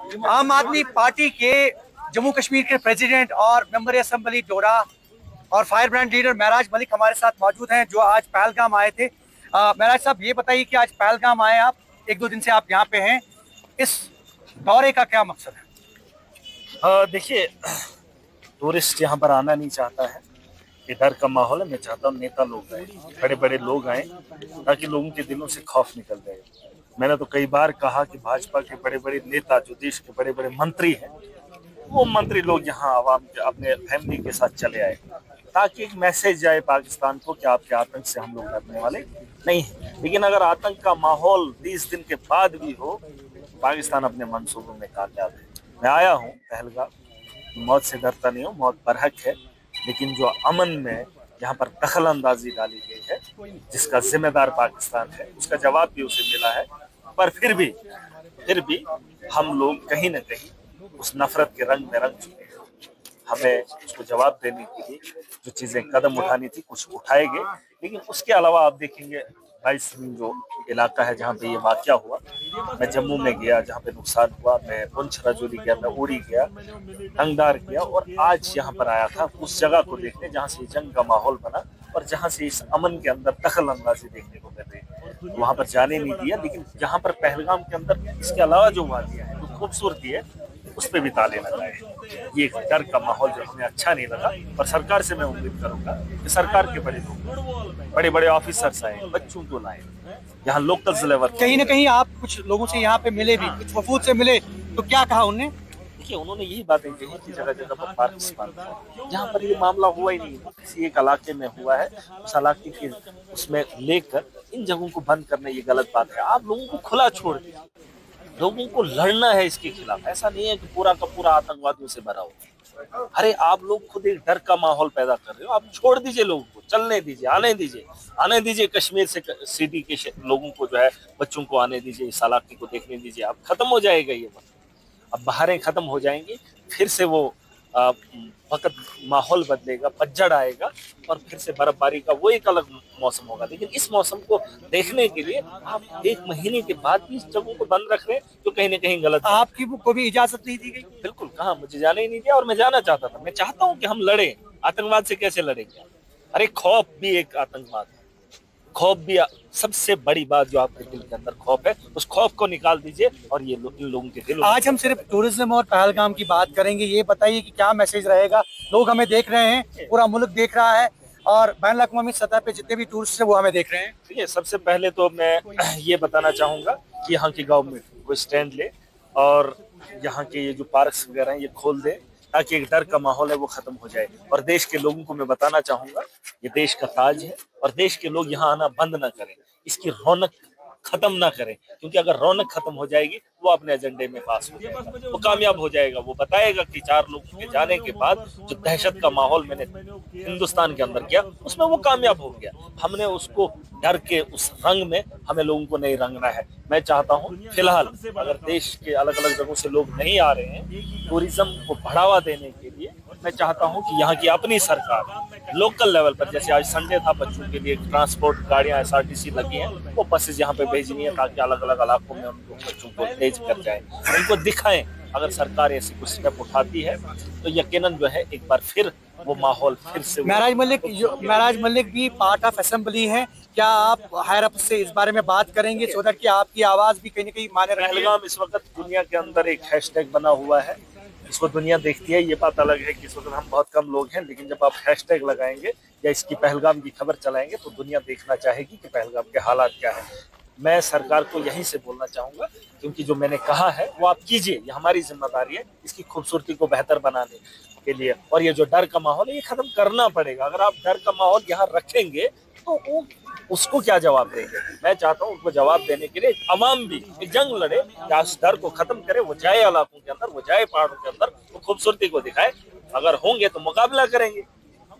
आम आदमी पार्टी के जम्मू कश्मीर के प्रेसिडेंट और मेंबर असेंबली डोडा और फायर ब्रांड लीडर महराज मलिक हमारे साथ मौजूद हैं, जो आज पहलगाम आए थे। महराज साहब, ये बताइए कि आज पहलगाम आए आप, एक दो दिन से आप यहाँ पे हैं, इस दौरे का क्या मकसद है? देखिए, टूरिस्ट यहाँ पर आना नहीं चाहता है। ये डर का माहौल है। मैं चाहता हूँ नेता लोग आए, बड़े बड़े लोग आए, ताकि लोगों के दिलों से खौफ निकल जाए। मैंने तो कई बार कहा कि भाजपा के बड़े बड़े नेता, जो देश के बड़े बड़े मंत्री हैं, वो मंत्री लोग यहाँ आवाम के अपने फैमिली के साथ चले आए, ताकि एक मैसेज जाए पाकिस्तान को कि आपके आतंक से हम लोग डरने वाले नहीं हैं। लेकिन अगर आतंक का माहौल 20 दिन के बाद भी हो, पाकिस्तान अपने मंसूबों में कामयाब है। मैं आया हूँ पहलगाम, मौत से डरता नहीं हूँ, मौत बरहक है, लेकिन जो अमन में यहाँ पर दखल अंदाजी डाली गई है, जिसका जिम्मेदार पाकिस्तान है, उसका जवाब भी उसे मिला है। पर फिर भी हम लोग कहीं ना कहीं उस नफरत के रंग में रंग चुके हैं। हमें उसको जवाब देने के लिए जो चीजें कदम उठानी थी, कुछ उठाएंगे। लेकिन उसके अलावा आप देखेंगे 22 जो इलाका है जहाँ पे ये वाकया हुआ, मैं जम्मू में गया जहाँ पे नुकसान हुआ, मैं पुंछ राजौरी गया, मैं उड़ी गया, टंगदार गया, और आज यहाँ पर आया था उस जगह को देखने जहाँ से जंग का माहौल बना और जहाँ से इस अमन के अंदर दखल अंदाजी देखने को मिल रही है। वहां पर जाने नहीं दिया, लेकिन जहाँ पर पहलगाम के अंदर इसके अलावा जो वादियां है, जो खूबसूरती है, उस पर भी ताले लगाए। ये एक डर का माहौल जो हमें अच्छा नहीं लगा। और सरकार से मैं उम्मीद करूंगा कि सरकार के बड़े लोग, बड़े बड़े ऑफिसर्स आए, बच्चों को लाए, यहाँ लोकल लेवल। कहीं ना कहीं आप कुछ लोगों से यहाँ पे मिले भी, कुछ वफूद से मिले, तो क्या कहा उन्होंने? देखिए, उन्होंने यही बातें कही कि जगह जगह पर पार्क बंद है, जहाँ पर ये मामला हुआ ही नहीं, किसी एक इलाके में हुआ है, उस इलाके के उसमें लेकर इन जगहों को बंद करना ये गलत बात है। आप लोगों को खुला छोड़ दीजिए, लोगों को लड़ना है इसके खिलाफ। ऐसा नहीं है कि पूरा का पूरा आतंकवादियों से भरा हो। अरे आप लोग खुद एक डर का माहौल पैदा कर रहे हो। आप छोड़ दीजिए लोगों को, चलने दीजिए, आने दीजिए कश्मीर से सिटी के लोगों को, जो है बच्चों को आने दीजिए, इस इलाके को देखने दीजिए। अब खत्म हो जाएगा ये वक्त, अब बाहरें खत्म हो जाएंगी, फिर से वो वक्त माहौल बदलेगा, पतझड़ आएगा और फिर से बर्फबारी का वो एक अलग मौसम होगा। लेकिन इस मौसम को देखने के लिए आप 1 महीने के बाद भी इस जगहों को बंद रख रहे हैं, जो कहीं ना कहीं गलत है। आपकी को भी इजाजत नहीं दी गई? बिल्कुल, कहा, मुझे जाने ही नहीं दिया, और मैं जाना चाहता था। मैं चाहता हूँ कि हम लड़े, आतंकवाद से कैसे लड़ेंगे? अरे खौफ भी एक आतंकवाद है। खौफ भी सबसे बड़ी बात, जो आपके दिल के अंदर खौफ है, उस खौफ को निकाल दीजिए और ये इन लोगों के दिलों। आज हम सिर्फ टूरिज्म और पहलगाम की बात करेंगे। ये बताइए कि क्या मैसेज रहेगा? लोग हमें देख रहे हैं, पूरा मुल्क देख रहा है, और बैन अवी सतह पे जितने भी टूरिस्ट हैं वो हमें देख रहे हैं। देखिए, सबसे पहले तो मैं ये बताना चाहूंगा कि यहाँ की गवर्नमेंट वो स्टैंड ले और यहाँ के ये जो पार्क्स वगैरह हैं ये खोल दे, ताकि एक डर का माहौल है वो खत्म हो जाए। और देश के लोगों को मैं बताना चाहूंगा, ये देश का ताज है, और देश के लोग यहाँ आना बंद ना करें, इसकी रौनक खत्म ना करें, क्योंकि अगर रौनक खत्म हो जाएगी, वो अपने एजेंडे में पास हो जाएगा, वो कामयाब हो जाएगा। वो बताएगा कि 4 लोगों के जाने के बाद जो दहशत का माहौल मैंने हिंदुस्तान के अंदर किया, उसमें वो कामयाब हो गया। हमने उसको डर के उस रंग में हमें लोगों को नहीं रंगना है। मैं चाहता हूँ फिलहाल, अगर देश के अलग अलग जगहों से लोग नहीं आ रहे हैं, टूरिज्म को बढ़ावा देने के लिए मैं चाहता हूँ कि यहाँ की अपनी सरकार लोकल लेवल पर, जैसे आज संडे था, बच्चों के लिए ट्रांसपोर्ट गाड़ियाँ SRTC लगी हैं, वो बसेज यहाँ पे भेजनी है, ताकि अलग अलग इलाकों में उनको बच्चों को तेज कर जाए, उनको दिखाएं। अगर सरकार ऐसी कुछ स्टेप उठाती है तो यकीनन जो है एक बार फिर वो माहौल फिर से। महराज मलिक भी पार्ट ऑफ असेंबली है, क्या आप हायर अप से इस बारे में बात करेंगे, सो दैट कि आपकी आवाज भी कहीं ना कहीं माने रहे? पहलगाम इस वक्त दुनिया के अंदर एक हैशटैग बना हुआ है, इसको दुनिया देखती है। ये बात अलग है कि इस वक्त हम बहुत कम लोग हैं, लेकिन जब आप हैशटैग लगाएंगे या इसकी पहलगाम की खबर चलाएंगे, तो दुनिया देखना चाहेगी कि पहलगाम के हालात क्या है। मैं सरकार को यहीं से बोलना चाहूंगा, क्योंकि जो मैंने कहा है वो आप कीजिए, ये हमारी जिम्मेदारी है इसकी खूबसूरती को बेहतर बनाने के लिए। और ये जो डर का माहौल है, ये खत्म करना पड़ेगा। अगर आप डर का माहौल यहाँ रखेंगे तो वो उसको क्या जवाब देंगे? मैं चाहता हूँ उनको जवाब देने के लिए अवाम भी एक जंग लड़े, या उस डर को खत्म करे, वो जाए इलाकों के अंदर, वो जाए पहाड़ों के अंदर, वो खूबसूरती को दिखाए। अगर होंगे तो मुकाबला करेंगे,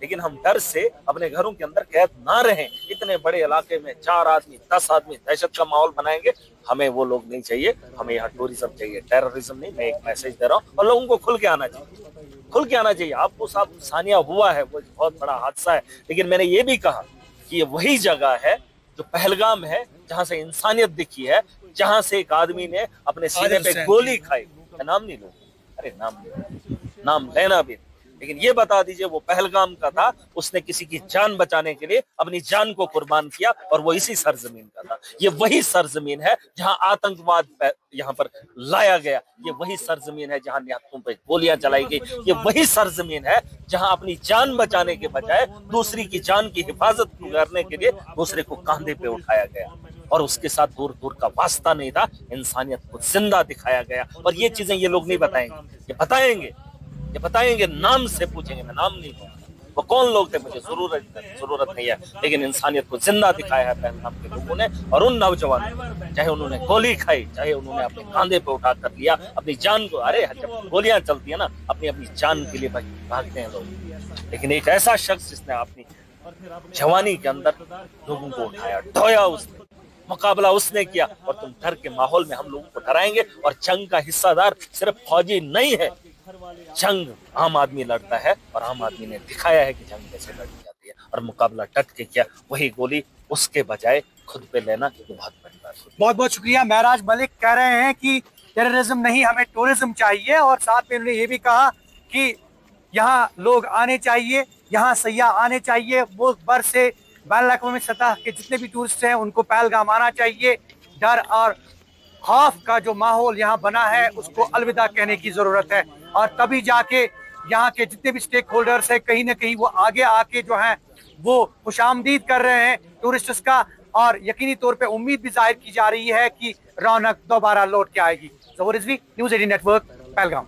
लेकिन हम डर से अपने घरों के अंदर कैद ना रहें। इतने बड़े इलाके में 4 आदमी 10 आदमी दहशत का माहौल बनाएंगे, हमें वो लोग नहीं चाहिए। हमें यहाँ टूरिज्म चाहिए, टेररिज्म नहीं। मैं एक मैसेज दे रहा हूँ, और लोगों को खुल के आना चाहिए, खुल के आना चाहिए। आपको साहब सानिया हुआ है, वो बहुत बड़ा हादसा है, लेकिन मैंने ये भी कहा कि ये वही जगह है जो पहलगाम है, जहां से इंसानियत दिखी है, जहां से एक आदमी ने अपने सीने पे गोली खाई, मैं नाम नहीं लूंगा, अरे नाम नहीं, नाम लेना भी नहीं। लेकिन ये बता दीजिए वो पहलगाम का था, उसने किसी की जान बचाने के लिए अपनी जान को कुर्बान किया, और वो इसी सरजमीन का था। ये वही सरजमीन है जहां आतंकवाद यहाँ पर लाया गया, ये वही सरजमीन है जहां निहत्तों पे गोलियां चलाई गई, ये वही सरजमीन है जहां अपनी जान बचाने के बजाय दूसरी की जान की हिफाजत करने के लिए दूसरे को कंधे पे उठाया गया, और उसके साथ दूर दूर का वास्ता नहीं था, इंसानियत को जिंदा दिखाया गया। और ये चीजें ये लोग नहीं बताएंगे, ये बताएंगे नाम से पूछेंगे, मैं नाम नहीं दूंगा वो कौन लोग थे, मुझे जरूरत नहीं है, लेकिन इंसानियत को जिंदा दिखाया है पहलगाम के लोगों ने। और उन नौजवानों, चाहे उन्होंने गोली खाई, चाहे उन्होंने अपने कांधे पे उठा कर लिया अपनी जान को, अरे जब गोलियां चलती है ना, अपनी अपनी जान के लिए भागते हैं लोग, लेकिन एक ऐसा शख्स जिसने अपनी जवानी के अंदर लोगों को उठाया, ढोया, उसने मुकाबला उसने किया, और तुम डर के माहौल में हम लोगों को डराएंगे। और जंग का हिस्सादार सिर्फ फौजी नहीं है, जंग आम आदमी लड़ता है, और आम आदमी ने दिखाया है कि जंग कैसे लड़ी जाती है, और मुकाबला डट के किया। वही गोली उसके बजाय खुद पे लेना ये बहुत बड़ी बात है। बहुत बहुत शुक्रिया। महराज मलिक कह रहे हैं कि टेररिज्म नहीं, हमें टूरिज्म चाहिए, और साथ में उन्होंने ये भी कहा कि यहाँ लोग आने चाहिए, यहाँ सयाह आने चाहिए, मुल्क भर से बैनुल-अक़वामी सतह के जितने भी टूरिस्ट हैं उनको पहलगाम आना चाहिए। डर और खौफ का जो माहौल यहाँ बना है उसको अलविदा कहने की जरूरत है, और तभी जाके यहाँ के जितने भी स्टेक होल्डर्स हैं कहीं ना कहीं वो आगे आके जो है वो खुशामदीद कर रहे हैं टूरिस्ट्स का, और यकीनी तौर पे उम्मीद भी जाहिर की जा रही है कि रौनक दोबारा लौट के आएगी। Zafar Rizvi, news 18 network, Pahalgam.